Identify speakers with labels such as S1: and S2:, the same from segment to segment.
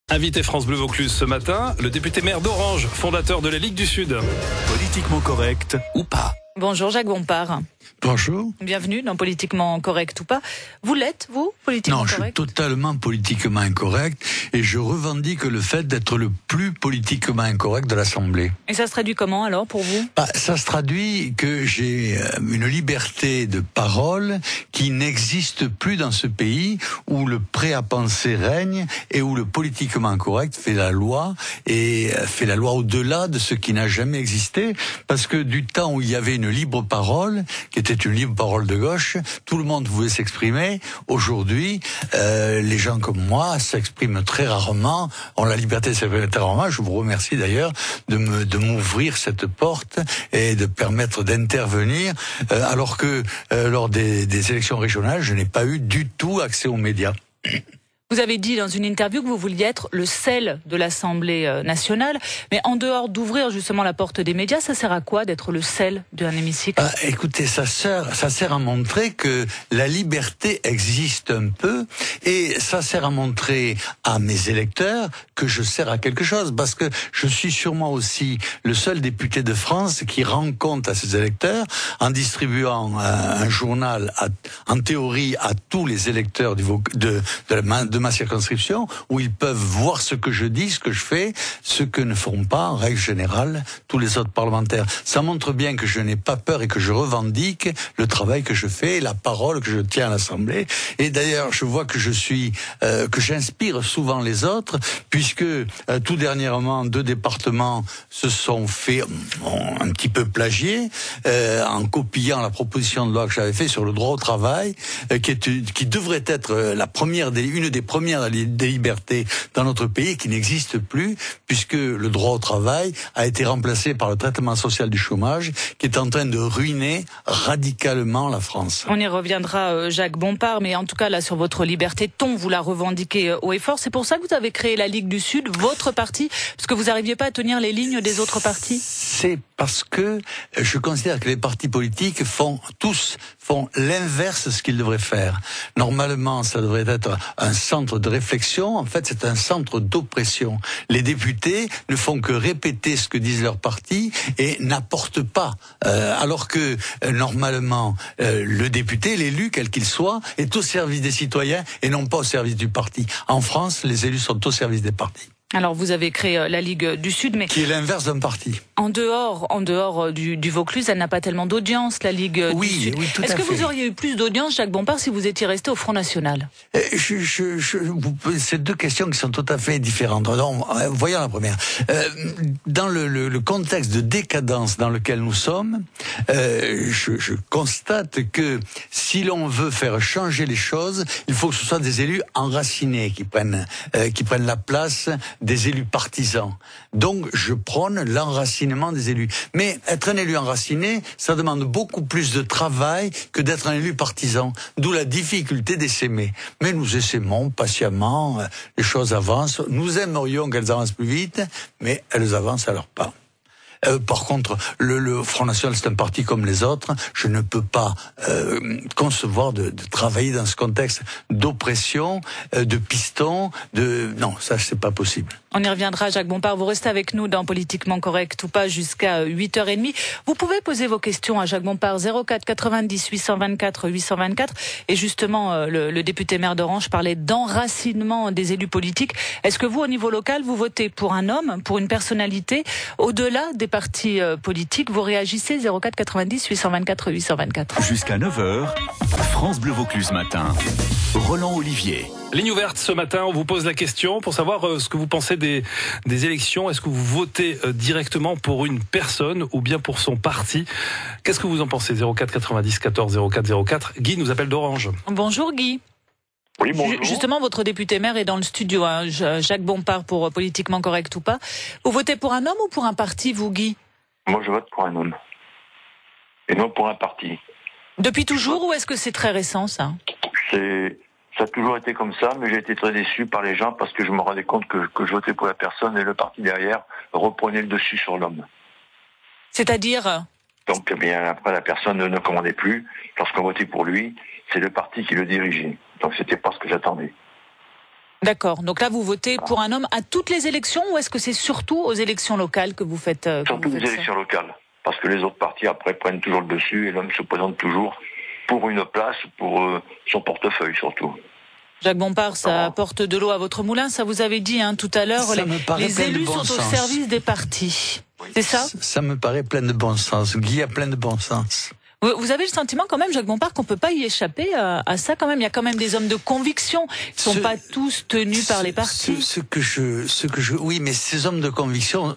S1: Invité France Bleu Vaucluse ce matin, le député maire d'Orange, fondateur de la Ligue du Sud.
S2: Politiquement correct ou pas?
S3: Bonjour Jacques Bompard.
S4: Bonjour.
S3: Bienvenue dans Politiquement correct ou pas. Vous l'êtes, vous, politiquement correct?
S4: Non, je suis totalement politiquement incorrect et je revendique le fait d'être le plus politiquement incorrect de l'Assemblée.
S3: Et ça se traduit comment alors pour vous?
S4: Ça se traduit que j'ai une liberté de parole qui n'existe plus dans ce pays où le prêt à penser règne et où le politiquement correct fait la loi et fait la loi au-delà de ce qui n'a jamais existé, parce que du temps où il y avait une libre parole, qui était une libre parole de gauche, tout le monde pouvait s'exprimer. Aujourd'hui, les gens comme moi s'expriment très rarement, ont la liberté de s'exprimer très rarement. Je vous remercie d'ailleurs de m'ouvrir cette porte et de permettre d'intervenir, alors que lors des élections régionales, je n'ai pas eu du tout accès aux médias.
S3: Vous avez dit dans une interview que vous vouliez être le sel de l'Assemblée nationale, mais en dehors d'ouvrir justement la porte des médias, ça sert à quoi d'être le sel d'un hémicycle?
S4: Écoutez, ça sert à montrer que la liberté existe un peu, et ça sert à montrer à mes électeurs que je sers à quelque chose, parce que je suis sûrement aussi le seul député de France qui rend compte à ses électeurs en un journal en théorie à tous les électeurs de ma circonscription, où ils peuvent voir ce que je dis, ce que je fais, ce que ne feront pas en règle générale tous les autres parlementaires. Ça montre bien que je n'ai pas peur et que je revendique le travail que je fais, la parole que je tiens à l'Assemblée. Et d'ailleurs, je vois que que j'inspire souvent les autres, puisque tout dernièrement, 2 départements se sont fait un petit peu plagier en copiant la proposition de loi que j'avais fait sur le droit au travail, qui devrait être une des premières des libertés dans notre pays, qui n'existe plus, puisque le droit au travail a été remplacé par le traitement social du chômage, qui est en train de ruiner radicalement la France.
S3: On y reviendra, Jacques Bompard, mais en tout cas là sur votre liberté de ton, vous la revendiquez haut et fort. C'est pour ça que vous avez créé la Ligue du Sud, votre parti, parce que vous n'arriviez pas à tenir les lignes des autres partis?
S4: C'est parce que je considère que les partis politiques font l'inverse de ce qu'ils devraient faire. Normalement, ça devrait être un centre de réflexion. En fait, c'est un centre d'oppression. Les députés ne font que répéter ce que disent leurs partis et n'apportent pas. Alors que, normalement, le député, l'élu, quel qu'il soit, est au service des citoyens et non pas au service du parti. En France, les élus sont au service des partis.
S3: Alors vous avez créé la Ligue du Sud, mais...
S4: qui est l'inverse d'un parti.
S3: En dehors du Vaucluse, elle n'a pas tellement d'audience, la Ligue du Sud. Oui, tout à fait. Est-ce que vous auriez eu plus d'audience, Jacques Bompard, si vous étiez resté au Front National?
S4: C'est 2 questions qui sont tout à fait différentes. Donc, voyons la première. Dans le contexte de décadence dans lequel nous sommes, je constate que si l'on veut faire changer les choses, il faut que ce soit des élus enracinés qui prennent la place des élus partisans. Donc, je prône l'enracinement des élus. Mais être un élu enraciné, ça demande beaucoup plus de travail que d'être un élu partisan. D'où la difficulté d'essaimer. Mais nous essaimons patiemment, les choses avancent. Nous aimerions qu'elles avancent plus vite, mais elles avancent à leur pas. Par contre, le Front National, c'est un parti comme les autres. Je ne peux pas concevoir de travailler dans ce contexte d'oppression, de piston, non, ça c'est pas possible.
S3: On y reviendra, Jacques Bompard. Vous restez avec nous dans Politiquement correct ou pas jusqu'à 8h30. Vous pouvez poser vos questions à Jacques Bompard, 04 90 824 824. Et justement, le député maire d'Orange parlait d'enracinement des élus politiques. Est-ce que vous, au niveau local, vous votez pour un homme, pour une personnalité, au-delà des partis politiques? Vous réagissez, 04 90 824 824.
S2: Jusqu'à 9h, France Bleu Vaucluse matin. Roland Olivier.
S1: Ligne ouverte ce matin, on vous pose la question pour savoir ce que vous pensez des élections. Est-ce que vous votez directement pour une personne ou bien pour son parti? Qu'est-ce que vous en pensez? 04 90 14 04 04. Guy nous appelle d'Orange.
S3: Bonjour Guy.
S5: Oui, bonjour.
S3: Justement, votre député maire est dans le studio, hein, Jacques Bompard, pour Politiquement correct ou pas. Vous votez pour un homme ou pour un parti, vous, Guy?
S5: Moi, je vote pour un homme. Et non pour un parti.
S3: Depuis toujours, ou est-ce que c'est très récent, ça?
S5: Ça a toujours été comme ça, mais j'ai été très déçu par les gens parce que je me rendais compte que je votais pour la personne et le parti derrière reprenait le dessus sur l'homme.
S3: C'est-à-dire?
S5: Donc, eh bien, après, la personne ne commandait plus. Lorsqu'on votait pour lui, c'est le parti qui le dirigeait. Donc, c'était pas ce que j'attendais.
S3: D'accord. Donc là, vous votez pour un homme à toutes les élections ou est-ce que c'est surtout aux élections locales que vous faites
S5: Surtout les élections locales. Parce que les autres partis, après, prennent toujours le dessus et l'homme se présente toujours pour une place, pour son portefeuille, surtout.
S3: Jacques Bompard, ça apporte de l'eau à votre moulin. Ça vous avait dit tout à l'heure, les élus sont au service des partis. Oui. C'est ça ?
S4: Ça me paraît plein de bon sens. Guy a plein de bon sens.
S3: Vous avez le sentiment quand même, Jacques Bompard, qu'on peut pas y échapper à ça quand même. Il y a quand même des hommes de conviction qui sont pas tous tenus par les partis.
S4: Oui, mais ces hommes de conviction,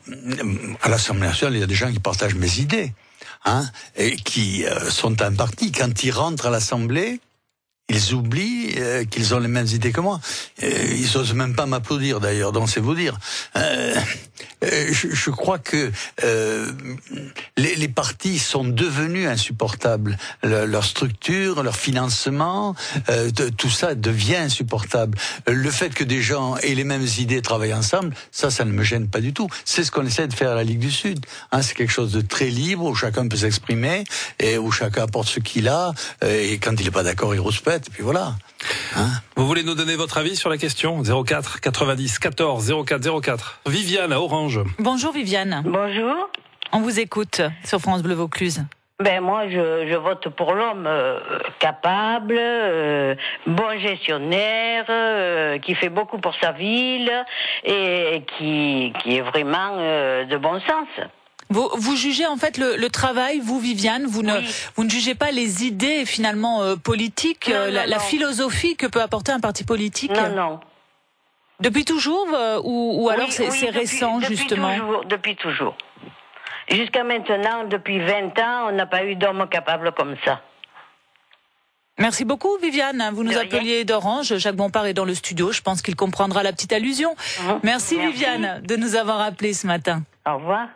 S4: à l'Assemblée nationale, il y a des gens qui partagent mes idées, et qui sont un parti. Quand ils rentrent à l'Assemblée, ils oublient qu'ils ont les mêmes idées que moi. Ils osent même pas m'applaudir d'ailleurs, donc c'est vous dire. Je crois que les partis sont devenus insupportables. Leur structure, leur financement, tout ça devient insupportable. Le fait que des gens aient les mêmes idées, travaillent ensemble, ça ne me gêne pas du tout. C'est ce qu'on essaie de faire à la Ligue du Sud. C'est quelque chose de très libre, où chacun peut s'exprimer, et où chacun apporte ce qu'il a, et quand il n'est pas d'accord, il rouspète. Et puis voilà.
S1: Vous voulez nous donner votre avis sur la question ? 04 90 14 04 04. Viviane à Orange.
S3: Bonjour Viviane.
S6: Bonjour.
S3: On vous écoute sur France Bleu Vaucluse.
S6: Moi, je vote pour l'homme capable, bon gestionnaire, qui fait beaucoup pour sa ville et qui est vraiment de bon sens.
S3: Vous jugez en fait le travail, vous Viviane, vous ne jugez pas les idées finalement politiques, la philosophie que peut apporter un parti politique.
S6: Non.
S3: Depuis toujours ou alors c'est récent justement.
S6: Depuis toujours. Jusqu'à maintenant, depuis 20 ans, on n'a pas eu d'homme capable comme ça.
S3: Merci beaucoup Viviane, vous nous appeliez d'Orange, Jacques Bompard est dans le studio, je pense qu'il comprendra la petite allusion. Merci Viviane de nous avoir appelés ce matin.
S6: Au revoir.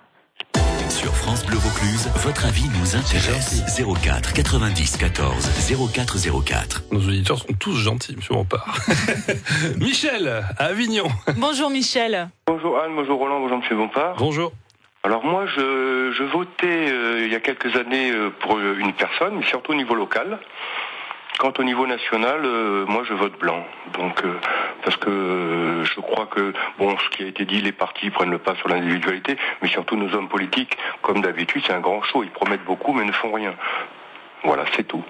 S2: Sur France Bleu Vaucluse, votre avis nous intéresse. 04 90 14 04 04.
S1: Nos auditeurs sont tous gentils, monsieur Bompard. Michel, à Avignon.
S3: Bonjour Michel.
S7: Bonjour Anne, bonjour Roland, bonjour monsieur Bompard.
S1: Bonjour.
S7: Alors moi, je votais il y a quelques années pour une personne, mais surtout au niveau local. Quant au niveau national, moi je vote blanc. Donc parce que je crois que ce qui a été dit, les partis prennent le pas sur l'individualité, mais surtout nos hommes politiques, comme d'habitude, c'est un grand show. Ils promettent beaucoup, mais ne font rien. Voilà, c'est tout.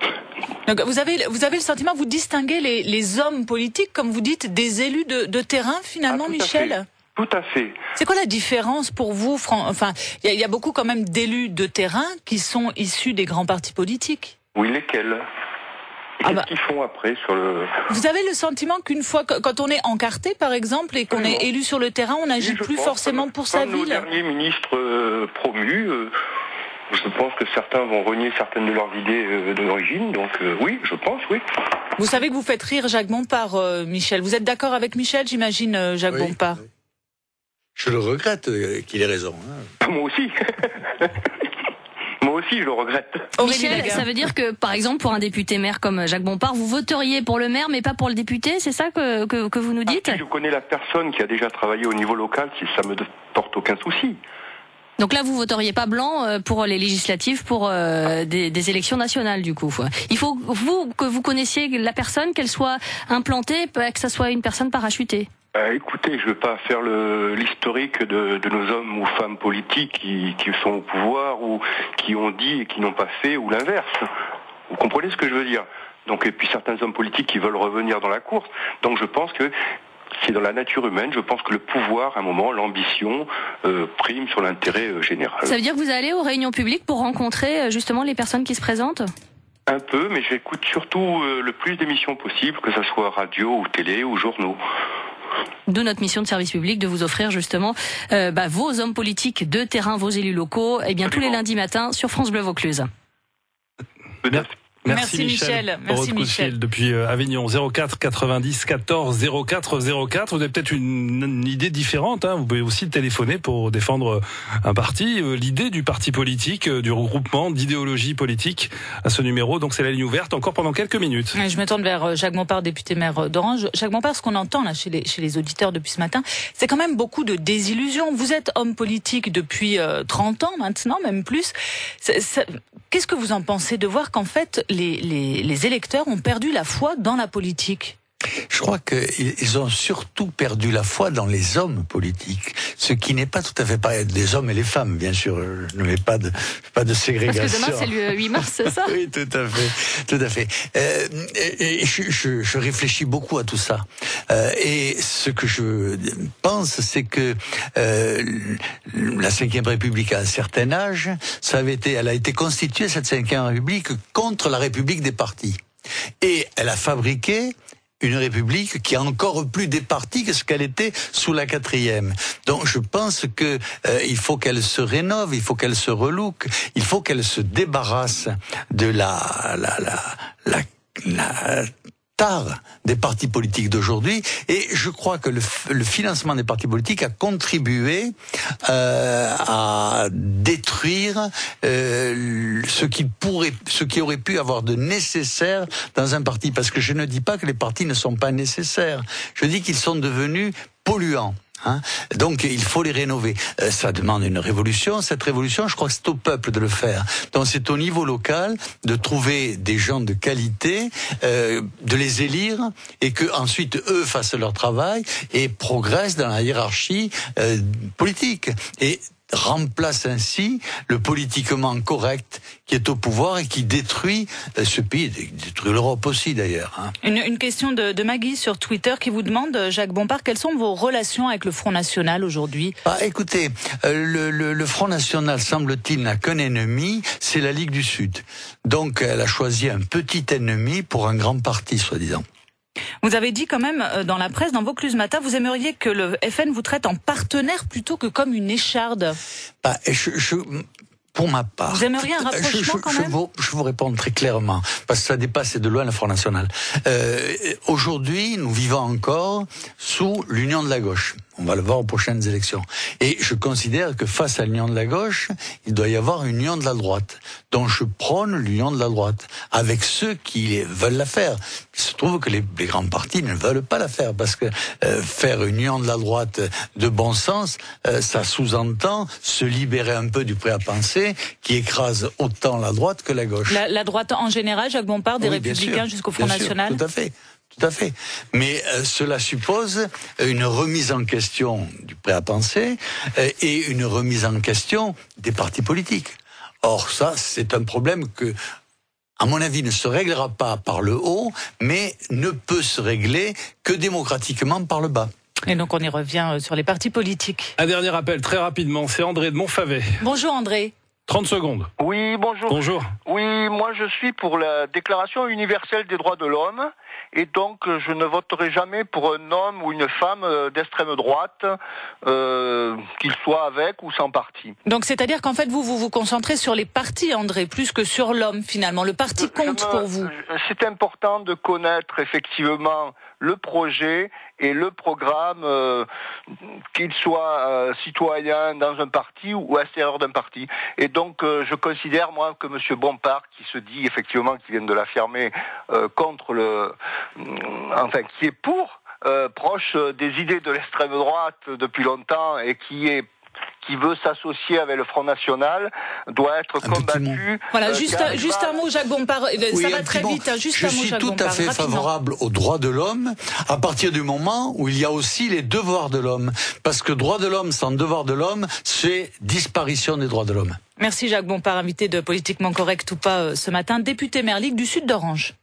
S3: Donc vous avez le sentiment, vous distinguez les hommes politiques, comme vous dites, des élus de terrain finalement, Michel ?
S7: Tout à fait.
S3: C'est quoi la différence pour vous ? Enfin, il y a beaucoup quand même d'élus de terrain qui sont issus des grands partis politiques.
S7: Oui, lesquels ? Qu'est-ce qu'ils font après sur le...
S3: Vous avez le sentiment qu'une fois, quand on est encarté par exemple et qu'on est élu sur le terrain, on n'agit plus forcément pour sa ville ?
S7: Comme nos derniers ministres promus, je pense que certains vont renier certaines de leurs idées d'origine, donc oui, je pense, oui.
S3: Vous savez que vous faites rire Jacques Bompard, Michel. Vous êtes d'accord avec Michel, j'imagine, Jacques Bompard ?
S4: Oui. Je le regrette qu'il ait raison.
S7: Moi aussi. Moi aussi, je le regrette.
S8: Michel, ça veut dire que, par exemple, pour un député maire comme Jacques Bompard, vous voteriez pour le maire, mais pas pour le député, c'est ça que vous nous dites ?
S7: Si je connais la personne qui a déjà travaillé au niveau local, ça me porte aucun souci.
S8: Donc là, vous voteriez pas blanc pour les législatives, pour des élections nationales, du coup. Il faut que vous connaissiez la personne, qu'elle soit implantée, que ça soit une personne parachutée.
S7: Écoutez, je ne veux pas faire l'historique de nos hommes ou femmes politiques qui sont au pouvoir ou qui ont dit et qui n'ont pas fait, ou l'inverse. Vous comprenez ce que je veux dire ? Donc, et puis certains hommes politiques qui veulent revenir dans la course. Donc je pense que c'est dans la nature humaine. Je pense que le pouvoir, à un moment, l'ambition prime sur l'intérêt général.
S8: Ça veut dire que vous allez aux réunions publiques pour rencontrer justement les personnes qui se présentent ?
S7: Un peu, mais j'écoute surtout le plus d'émissions possible, que ce soit radio ou télé ou journaux.
S8: D'où notre mission de service public, de vous offrir justement vos hommes politiques de terrain, vos élus locaux, tous les lundis matins sur France Bleu Vaucluse.
S1: Merci Michel. Merci Michel. Depuis Avignon, 04 90 14 04 04. Vous avez peut-être une idée différente. Vous pouvez aussi téléphoner pour défendre un parti. L'idée du parti politique, du regroupement d'idéologie politique à ce numéro. Donc c'est la ligne ouverte encore pendant quelques minutes.
S3: Je me tourne vers Jacques Bompard, député maire d'Orange. Jacques Bompard, ce qu'on entend là chez les auditeurs depuis ce matin, c'est quand même beaucoup de désillusions. Vous êtes homme politique depuis 30 ans maintenant, même plus. Qu'est-ce que vous en pensez de voir qu'en fait les électeurs ont perdu la foi dans la politique ?
S4: Je crois qu'ils ont surtout perdu la foi dans les hommes politiques, ce qui n'est pas tout à fait pareil. Les hommes et les femmes, bien sûr, je ne mets pas de ségrégation.
S8: Parce que demain c'est le 8 mars, c'est ça?
S4: Oui, tout à fait. Et je réfléchis beaucoup à tout ça. Et ce que je pense, c'est que la Ve République, à un certain âge, elle a été constituée, cette Ve République, contre la République des partis. Et elle a fabriqué une république qui est encore plus départie que ce qu'elle était sous la 4e. Donc je pense que il faut qu'elle se rénove, il faut qu'elle se relook, il faut qu'elle se débarrasse de la tare des partis politiques d'aujourd'hui, et je crois que le financement des partis politiques a contribué à détruire ce qui aurait pu avoir de nécessaire dans un parti, parce que je ne dis pas que les partis ne sont pas nécessaires, je dis qu'ils sont devenus polluants. Donc il faut les rénover. Ça demande une révolution. Cette révolution, je crois que c'est au peuple de le faire. Donc c'est au niveau local de trouver des gens de qualité, de les élire, et que ensuite eux fassent leur travail et progressent dans la hiérarchie politique. Et remplace ainsi le politiquement correct qui est au pouvoir et qui détruit ce pays, détruit l'Europe aussi d'ailleurs.
S3: Une question de Maggie sur Twitter qui vous demande, Jacques Bompard, quelles sont vos relations avec le Front National aujourd'hui?
S4: Écoutez, le Front National, semble-t-il, n'a qu'un ennemi, c'est la Ligue du Sud. Donc elle a choisi un petit ennemi pour un grand parti, soi-disant.
S3: Vous avez dit quand même dans la presse, dans Vaucluse Matin, vous aimeriez que le FN vous traite en partenaire plutôt que comme une écharde.
S4: Pour ma part,
S3: vous aimeriez un rapprochement quand même?
S4: Je vous réponds très clairement, parce que ça dépasse de loin le Front National. Aujourd'hui, nous vivons encore sous l'union de la gauche. On va le voir aux prochaines élections. Et je considère que face à l'union de la gauche, il doit y avoir une union de la droite. Donc je prône l'union de la droite, avec ceux qui veulent la faire. Il se trouve que les grands partis ne veulent pas la faire, parce que faire une union de la droite de bon sens, ça sous-entend se libérer un peu du prêt-à-penser qui écrase autant la droite que la gauche.
S3: La droite en général, Jacques Bompard, des Républicains jusqu'au Front National?
S4: Tout à fait. Mais cela suppose une remise en question du prêt-à-penser et une remise en question des partis politiques. Or ça, c'est un problème que, à mon avis, ne se réglera pas par le haut, mais ne peut se régler que démocratiquement par le bas.
S3: Et donc on y revient sur les partis politiques.
S1: Un dernier appel, très rapidement, c'est André de Montfavet.
S3: Bonjour André.
S1: 30 secondes.
S9: Oui, bonjour.
S1: Bonjour.
S9: Oui, moi je suis pour la Déclaration universelle des droits de l'homme, et donc je ne voterai jamais pour un homme ou une femme d'extrême droite, qu'il soit avec ou sans parti.
S3: Donc c'est-à-dire qu'en fait vous vous concentrez sur les partis, André, plus que sur l'homme finalement. Le parti compte pour vous.
S9: C'est important de connaître effectivement le projet et le programme, qu'il soit citoyen dans un parti ou à l'extérieur d'un parti. Et donc je considère moi que M. Bompard, qui se dit effectivement, qui vient de l'affirmer, qui est proche des idées de l'extrême droite depuis longtemps et qui veut s'associer avec le Front National, doit être combattu.
S3: Voilà, juste un mot, Jacques Bompard. Ça va très vite.
S4: Je suis tout à fait favorable aux droits de l'homme, à partir du moment où il y a aussi les devoirs de l'homme. Parce que droits de l'homme sans devoirs de l'homme, c'est disparition des droits de l'homme.
S3: Merci Jacques Bompard, invité de Politiquement Correct ou pas ce matin, député maire Ligue du Sud d'Orange.